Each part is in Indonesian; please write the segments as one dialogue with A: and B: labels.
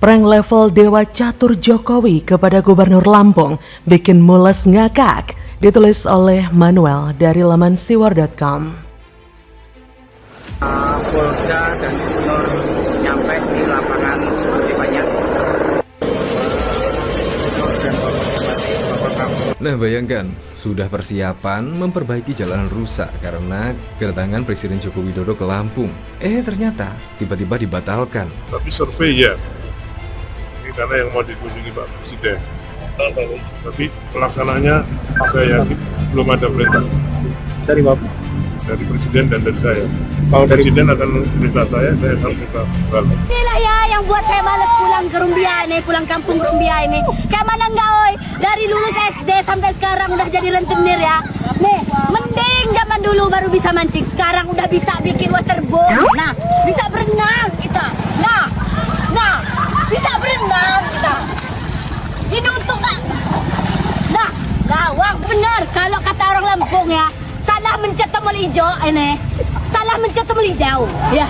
A: Prank level Dewa Catur Jokowi kepada Gubernur Lampung bikin mules ngakak. Ditulis oleh Manuel dari laman siwar.com.
B: Polda dan Gubernur nyampe di lapangan seperti banyak.
C: Nah, bayangkan, sudah persiapan memperbaiki jalanan rusak karena kedatangan Presiden Joko Widodo ke Lampung. Ternyata tiba-tiba dibatalkan.
D: Tapi survei ya, ini karena yang mau dikunjungi Pak Presiden. Tapi pelaksananya saya yakin belum ada perintah
B: Dari Bapak?
D: dari Presiden dan dari saya.
B: Kalau dari
D: Presiden akan perintah saya akan minta balik.
E: Inilah ya yang buat saya males pulang ke Rumbia ini, pulang kampung Rumbia ini. Kayak mana enggak, oi? Dari lulus SD sampai sekarang udah jadi rentenir ya. Nih, mending zaman dulu baru bisa mancing. Sekarang udah bisa bikin waterboard. Nah, bisa berenang kita. Nah, bisa berenang kita. Ini untuk nah, gawang benar kalau kata orang Lampung ya. Salah mencet tombol hijau ini. Salah mencet tombol hijau. Ya.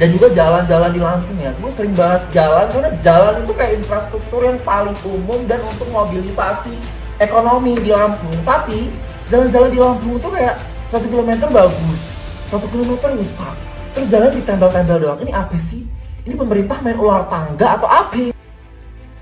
F: Dan juga jalan-jalan di Lampung ya, gue sering bahas jalan karena jalan itu kayak infrastruktur yang paling umum dan untuk mobilisasi ekonomi di Lampung. Tapi jalan-jalan di Lampung itu kayak 1 kilometer bagus, 1 kilometer rusak, terus jalan ditempel-tempel doang. Ini apa sih? Ini pemerintah main ular tangga atau apa?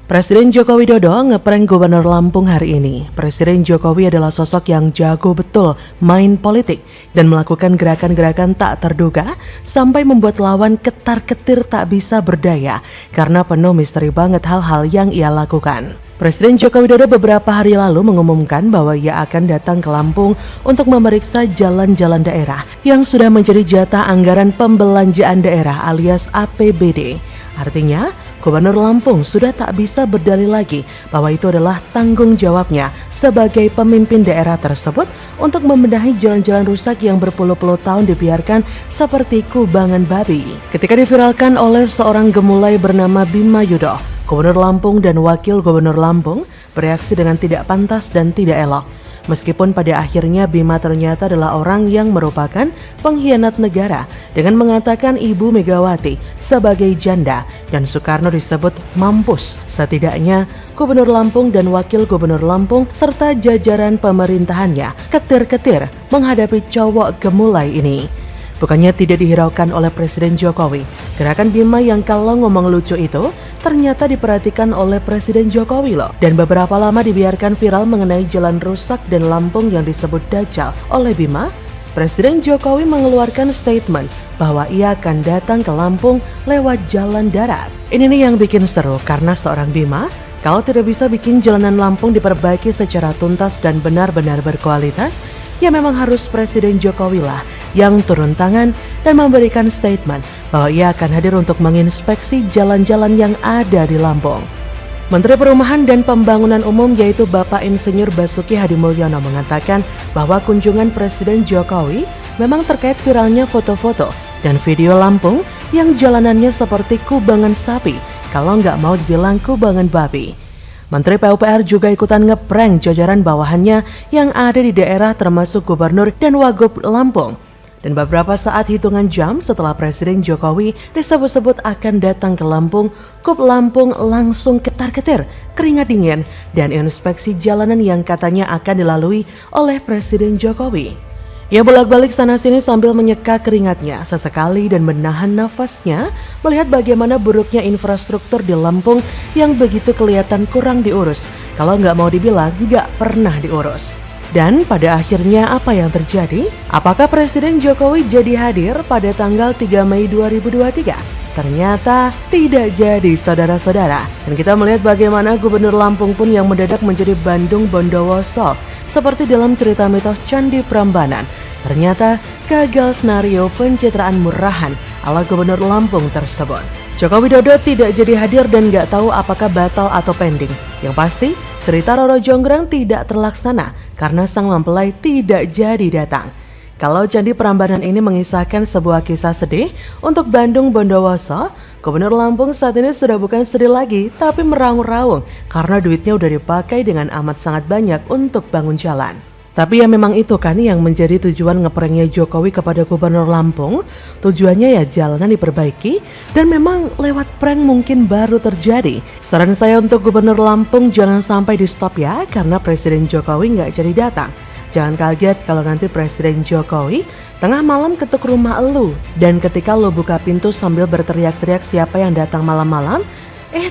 A: Presiden Joko Widodo ngeprank Gubernur Lampung hari ini. Presiden Jokowi adalah sosok yang jago betul main politik dan melakukan gerakan-gerakan tak terduga sampai membuat lawan ketar-ketir tak bisa berdaya karena penuh misteri banget hal-hal yang ia lakukan. Presiden Joko Widodo beberapa hari lalu mengumumkan bahwa ia akan datang ke Lampung untuk memeriksa jalan-jalan daerah yang sudah menjadi jatah anggaran pembelanjaan daerah alias APBD. Artinya, Gubernur Lampung sudah tak bisa berdalih lagi bahwa itu adalah tanggung jawabnya sebagai pemimpin daerah tersebut untuk membenahi jalan-jalan rusak yang berpuluh-puluh tahun dibiarkan seperti kubangan babi. Ketika diviralkan oleh seorang gemulai bernama Bima Yudo, Gubernur Lampung dan Wakil Gubernur Lampung bereaksi dengan tidak pantas dan tidak elok. Meskipun pada akhirnya Bima ternyata adalah orang yang merupakan pengkhianat negara dengan mengatakan Ibu Megawati sebagai janda dan Soekarno disebut mampus. Setidaknya Gubernur Lampung dan Wakil Gubernur Lampung serta jajaran pemerintahannya ketir-ketir menghadapi cowok gemulai ini. Bukannya tidak dihiraukan oleh Presiden Jokowi, gerakan Bima yang kalau ngomong lucu itu ternyata diperhatikan oleh Presiden Jokowi loh. Dan beberapa lama dibiarkan viral mengenai jalan rusak dan Lampung yang disebut Dajjal oleh Bima. Presiden Jokowi mengeluarkan statement bahwa ia akan datang ke Lampung lewat jalan darat. Ini nih yang bikin seru karena seorang Bima kalau tidak bisa bikin jalanan Lampung diperbaiki secara tuntas dan benar-benar berkualitas, ya memang harus Presiden Jokowi lah yang turun tangan dan memberikan statement bahwa ia akan hadir untuk menginspeksi jalan-jalan yang ada di Lampung. Menteri Perumahan dan Pembangunan Umum yaitu Bapak Insinyur Basuki Hadimulyono mengatakan bahwa kunjungan Presiden Jokowi memang terkait viralnya foto-foto dan video Lampung yang jalanannya seperti kubangan sapi, kalau nggak mau dibilang kubangan babi. Menteri PUPR juga ikutan ngeprank jajaran bawahannya yang ada di daerah termasuk Gubernur dan Wagub Lampung. Dan beberapa saat hitungan jam setelah Presiden Jokowi disebut-sebut akan datang ke Lampung, Kub Lampung langsung ketar-ketir, keringat dingin, dan inspeksi jalanan yang katanya akan dilalui oleh Presiden Jokowi. Ia bolak-balik sana-sini sambil menyeka keringatnya sesekali dan menahan nafasnya melihat bagaimana buruknya infrastruktur di Lampung yang begitu kelihatan kurang diurus, kalau nggak mau dibilang nggak pernah diurus. Dan pada akhirnya apa yang terjadi? Apakah Presiden Jokowi jadi hadir pada tanggal 3 Mei 2023? Ternyata tidak jadi saudara-saudara. Dan kita melihat bagaimana Gubernur Lampung pun yang mendadak menjadi Bandung Bondowoso. Seperti dalam cerita mitos Candi Prambanan. Ternyata gagal skenario pencitraan murahan ala Gubernur Lampung tersebut. Joko Widodo tidak jadi hadir dan gak tahu apakah batal atau pending. Yang pasti, cerita Roro Jonggrang tidak terlaksana karena sang mempelai tidak jadi datang. Kalau Candi Prambanan ini mengisahkan sebuah kisah sedih untuk Bandung Bondowoso, Gubernur Lampung saat ini sudah bukan sedih lagi tapi meraung-raung karena duitnya udah dipakai dengan amat sangat banyak untuk bangun jalan. Tapi ya memang itu kan yang menjadi tujuan ngepranknya Jokowi kepada Gubernur Lampung. Tujuannya ya jalanan diperbaiki dan memang lewat prank mungkin baru terjadi. Saran saya untuk Gubernur Lampung jangan sampai di stop ya, karena Presiden Jokowi nggak jadi datang. Jangan kaget kalau nanti Presiden Jokowi tengah malam ketuk rumah elu, dan ketika lo buka pintu sambil berteriak-teriak siapa yang datang malam-malam,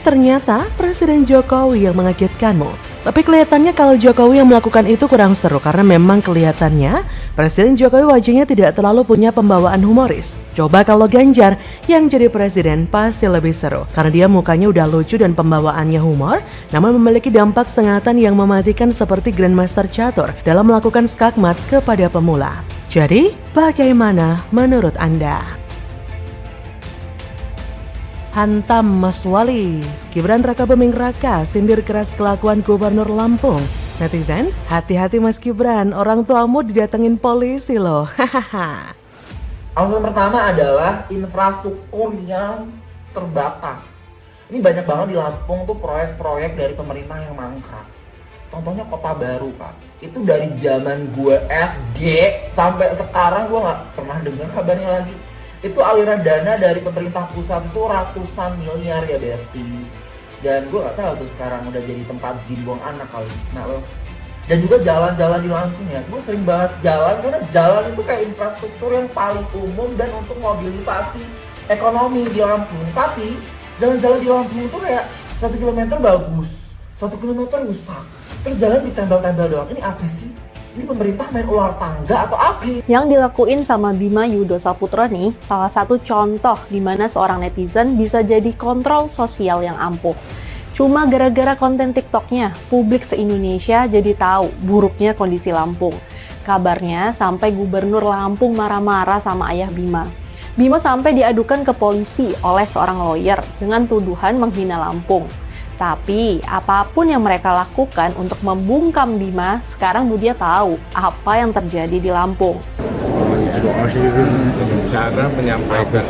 A: ternyata Presiden Jokowi yang mengagetkanmu. Tapi kelihatannya kalau Jokowi yang melakukan itu kurang seru, karena memang kelihatannya Presiden Jokowi wajahnya tidak terlalu punya pembawaan humoris. Coba kalau Ganjar yang jadi presiden pasti lebih seru, karena dia mukanya udah lucu dan pembawaannya humor, namun memiliki dampak sengatan yang mematikan seperti Grandmaster Catur dalam melakukan skakmat kepada pemula. Jadi, bagaimana menurut Anda? Hantam Mas Wali, Gibran Raka Buming Raka sindir keras kelakuan Gubernur Lampung. Netizen, hati-hati Mas Gibran, orang tuamu didatengin polisi loh. Hahaha.
F: Alasan pertama adalah infrastruktur yang terbatas. Ini banyak banget di Lampung tuh proyek-proyek dari pemerintah yang mangkrak. Contohnya Kota Baru, Kak. Itu dari zaman gue SD sampai sekarang gue nggak pernah dengar kabarnya lagi. Itu aliran dana dari pemerintah pusat itu ratusan miliar ya Besti. Dan gue gak tahu tuh sekarang udah jadi tempat jin buang anak kali. Nah lo. Dan juga jalan-jalan di Lampung ya. Gue sering bahas jalan karena jalan itu kayak infrastruktur yang paling umum dan untuk mobilisasi ekonomi di Lampung. Tapi jalan-jalan di Lampung itu kayak 1 kilometer bagus, 1 kilometer rusak. Terus jalan ditempel-tempel doang. Ini apa sih? Ini pemerintah main ular tangga atau apa?
G: Yang dilakuin sama Bima Yudho Saputra nih, salah satu contoh di mana seorang netizen bisa jadi kontrol sosial yang ampuh. Cuma gara-gara konten TikToknya, publik se-Indonesia jadi tahu buruknya kondisi Lampung. Kabarnya sampai Gubernur Lampung marah-marah sama ayah Bima. Bima sampai diadukan ke polisi oleh seorang lawyer dengan tuduhan menghina Lampung. Tapi apapun yang mereka lakukan untuk membungkam Bima, sekarang Budia tahu apa yang terjadi di Lampung.
H: Cara menyampaikan,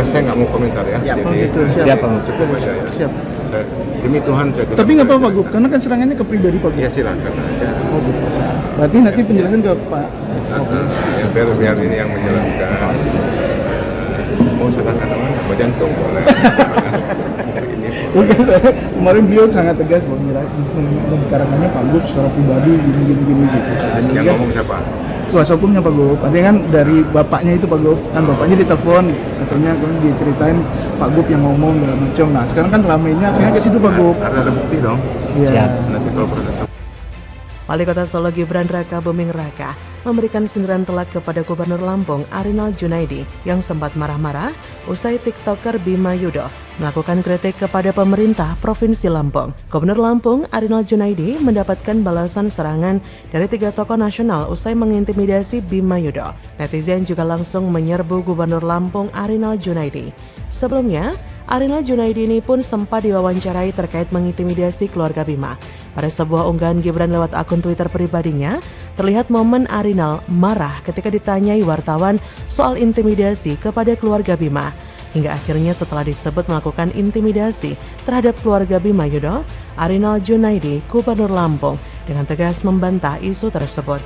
H: saya nggak mau komentar ya. Jadi
I: siapa?
H: Cukup aja ya.
I: Siap.
H: Demi Tuhan saya tidak.
I: Tapi nggak apa-apa Pak Gub, karena kan serangannya ke pribadi Pak Gub.
H: Ya silakan aja.
I: Oh gitu. Berarti nanti penjelasan ke Pak.
H: Ya, biar ini yang menjelaskan. Mau serangan apa? Mau jantung boleh.
I: Mungkin saya kemarin beliau sangat tegas membicarakannya Pak Gub secara pribadi gini gitu.
H: Yang ngomong siapa?
I: Kuasa hukumnya Pak Gub. Artinya kan dari bapaknya itu Pak Gub, kan bapaknya ditelepon, katanya kan diceritain Pak Gub yang ngomong segala macam. Nah sekarang kan ramainya akhirnya ke situ Pak Gub.
H: Harus ada bukti dong.
I: Iya.
H: Nanti kalau proses.
A: Wali Kota Solo Gibran Raka Buming Raka memberikan sindiran telak kepada Gubernur Lampung Arinal Junaidi yang sempat marah-marah usai TikToker Bima Yudho melakukan kritik kepada pemerintah Provinsi Lampung. Gubernur Lampung Arinal Junaidi mendapatkan balasan serangan dari 3 tokoh nasional usai mengintimidasi Bima Yudho. Netizen juga langsung menyerbu Gubernur Lampung Arinal Junaidi. Sebelumnya, Arinal Junaidi ini pun sempat diwawancarai terkait mengintimidasi keluarga Bima. Pada sebuah unggahan Gibran lewat akun Twitter pribadinya, terlihat momen Arinal marah ketika ditanyai wartawan soal intimidasi kepada keluarga Bima. Hingga akhirnya setelah disebut melakukan intimidasi terhadap keluarga Bima Yudho, Arinal Junaidi, Gubernur Lampung, dengan tegas membantah isu tersebut.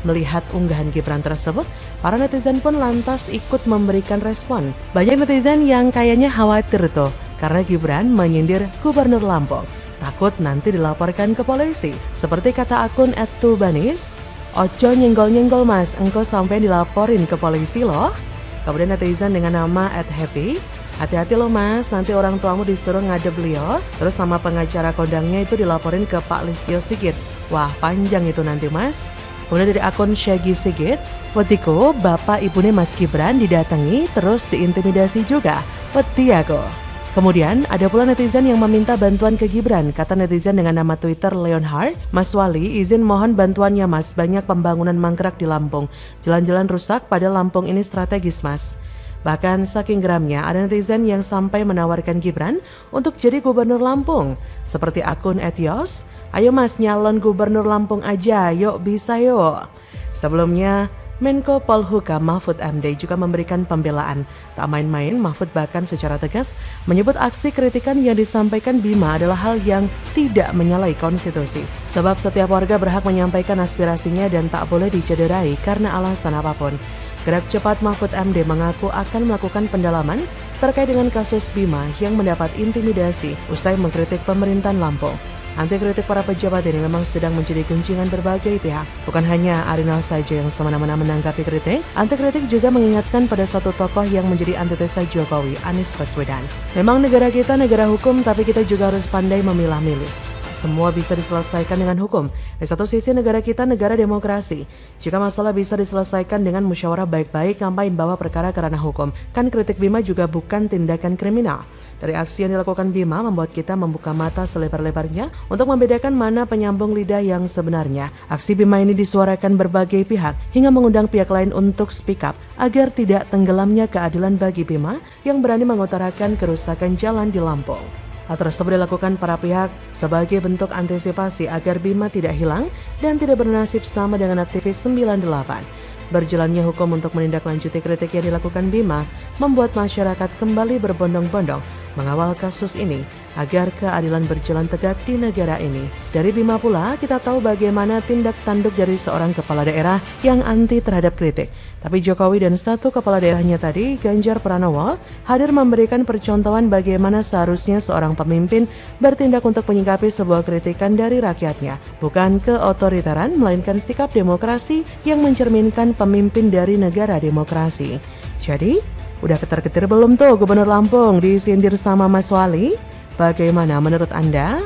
A: Melihat unggahan Gibran tersebut, para netizen pun lantas ikut memberikan respon. Banyak netizen yang kayaknya khawatir tuh, karena Gibran menyindir Gubernur Lampung. Takut nanti dilaporkan ke polisi. Seperti kata akun @tubanis, "Ojo nyenggol-nyenggol mas, engkau sampai dilaporin ke polisi loh." Kemudian netizen dengan nama @happy, "Hati-hati loh mas, nanti orang tuamu disuruh ngadep beliau, terus sama pengacara kondangnya itu dilaporin ke Pak Listio Sigit. Wah panjang itu nanti mas." Kemudian dari akun Shaggy Sigit, "Wetiko, bapak ibune Mas Gibran didatangi terus diintimidasi juga. Wedi aku." Kemudian ada pula netizen yang meminta bantuan ke Gibran. Kata netizen dengan nama Twitter Leonhard, "Mas Wali, izin mohon bantuannya mas, banyak pembangunan mangkrak di Lampung. Jalan-jalan rusak, pada Lampung ini strategis mas." Bahkan saking geramnya ada netizen yang sampai menawarkan Gibran untuk jadi gubernur Lampung. Seperti akun @yos, "Ayo mas nyalon gubernur Lampung aja, yuk bisa yuk." Sebelumnya, Menko Polhukam Mahfud MD juga memberikan pembelaan. Tak main-main, Mahfud bahkan secara tegas menyebut aksi kritikan yang disampaikan Bima adalah hal yang tidak menyalahi konstitusi. Sebab setiap warga berhak menyampaikan aspirasinya dan tak boleh dicederai karena alasan apapun. Gerak cepat Mahfud MD mengaku akan melakukan pendalaman terkait dengan kasus Bima yang mendapat intimidasi usai mengkritik pemerintahan Lampung. Anti kritik para pejabat ini memang sedang menjadi gunjingan berbagai pihak. Bukan hanya Arinal saja yang semena-mena menanggapi kritik, anti kritik juga mengingatkan pada satu tokoh yang menjadi antitesa Jokowi, Anies Baswedan. Memang negara kita negara hukum, tapi kita juga harus pandai memilah-milih. Semua bisa diselesaikan dengan hukum. Di satu sisi negara kita negara demokrasi. Jika masalah bisa diselesaikan dengan musyawarah baik-baik, ngapain bawa perkara karena hukum? Kan kritik Bima juga bukan tindakan kriminal. Dari aksi yang dilakukan Bima membuat kita membuka mata selebar-lebarnya untuk membedakan mana penyambung lidah yang sebenarnya. Aksi Bima ini disuarakan berbagai pihak hingga mengundang pihak lain untuk speak up agar tidak tenggelamnya keadilan bagi Bima yang berani mengutarakan kerusakan jalan di Lampung. Hal tersebut dilakukan para pihak sebagai bentuk antisipasi agar Bima tidak hilang dan tidak bernasib sama dengan aktivis 98. Berjalannya hukum untuk menindaklanjuti kritik yang dilakukan Bima membuat masyarakat kembali berbondong-bondong mengawal kasus ini agar keadilan berjalan tegak di negara ini. Dari Bima pula kita tahu bagaimana tindak tanduk dari seorang kepala daerah yang anti terhadap kritik. Tapi Jokowi dan satu kepala daerahnya tadi, Ganjar Pranowo, hadir memberikan percontohan bagaimana seharusnya seorang pemimpin bertindak untuk menyikapi sebuah kritikan dari rakyatnya. Bukan keotoriteran, melainkan sikap demokrasi yang mencerminkan pemimpin dari negara demokrasi. Jadi, udah ketar-ketir belum tuh Gubernur Lampung disindir sama Mas Wali? Bagaimana menurut Anda?